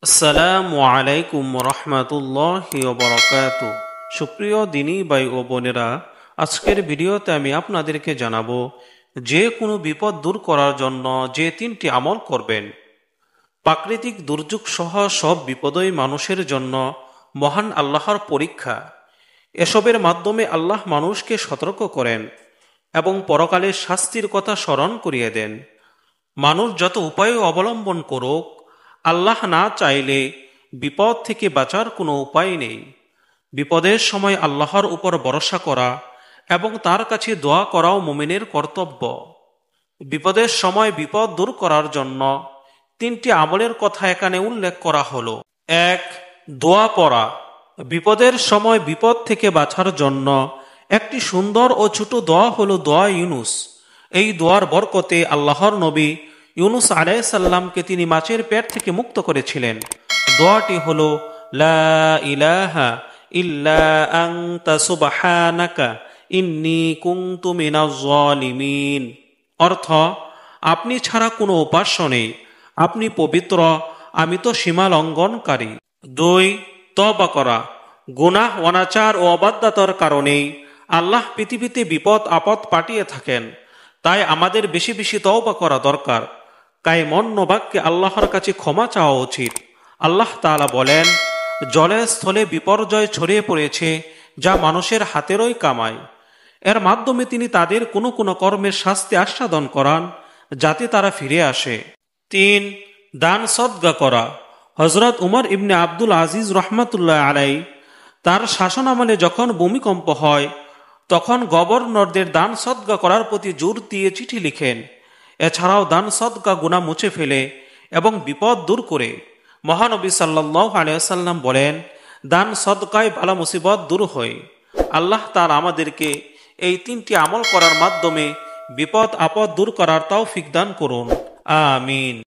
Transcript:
আসসালামু আলাইকুম রহমতুল্লাহি ওয়া বারাকাতুহু। সুপ্রিয় দিনী ভাই ও বোনেরা, আজকের ভিডিওতে আমি আপনাদেরকে জানাবো যে কোনো বিপদ দূর করার জন্য যে তিনটি আমল করবেন। প্রাকৃতিক দুর্যোগ সহ সব বিপদই মানুষের জন্য মহান আল্লাহর পরীক্ষা। এসবের মাধ্যমে আল্লাহ মানুষকে সতর্ক করেন এবং পরকালের শাস্তির কথা স্মরণ করিয়ে দেন। মানুষ যত উপায় অবলম্বন করুক, আল্লাহ না চাইলে বিপদ থেকে বাঁচার কোনো উপায় নেই। বিপদের সময় আল্লাহর উপর ভরসা করা এবং তার কাছে দোয়া করাও মুমিনের কর্তব্য। বিপদের সময় বিপদ দূর করার জন্য তিনটি আমলের কথা এখানে উল্লেখ করা হলো। ১. দোয়া পড়া। বিপদের সময় বিপদ থেকে বাঁচার জন্য একটি সুন্দর ও ছোট দোয়া হলো দোয়া ইউনুস। এই দোয়ার বরকতে আল্লাহর নবী ইউনুস আলাইহিস সালামকে তিনি মাছের পেট থেকে মুক্ত করেছিলেন। দোয়াটি হলো লা ইলাহা ইল্লা আনতা সুবহানাকা ইন্নী কুনতু মিনাজ জালিমিন। অর্থ, আপনি ছাড়া কোনো উপাস্য নেই, আপনি পবিত্র, আমি তো সীমা লঙ্ঘনকারী। ২. তওবা করা। গুনাহ, অনাচার ও অবাধ্যতার কারণেই আল্লাহ পৃথিবীতে বিপদ আপদ পাঠিয়ে থাকেন। তাই আমাদের বেশি বেশি তওবা করা দরকার। কায়মন্য বাক্যে আল্লাহর কাছে ক্ষমা চাওয়া উচিত। আল্লাহ তাআলা বলেন, জলে স্থলে বিপর্যয় ছড়িয়ে পড়েছে যা মানুষের হাতেরই কামাই। এর মাধ্যমে তিনি তাদের কোনো কোনো কর্মের শাস্তি আস্বাদন করান যাতে তারা ফিরে আসে। ৩. দান সদকা করা। হযরত উমর ইবনে আব্দুল আজিজ রহমাতুল্লাহ আলাই তার শাসনামলে যখন ভূমিকম্প হয় তখন গভর্নরদের দান সদকা করার প্রতি জোর দিয়ে চিঠি লিখেন। এছাড়াও দান সদকা গুনাহ মুছে ফেলে এবং বিপদ দূর করে। মহানবী সাল্লাল্লাহু আলাইহি ওয়াসাল্লাম বলেন, দান সদকায় বালা মুসিবত দূর হয়। আল্লাহ তাআলা আমাদেরকে এই তিনটি আমল করার মাধ্যমে বিপদ আপদ দূর করার তৌফিক দান করুন। আমিন।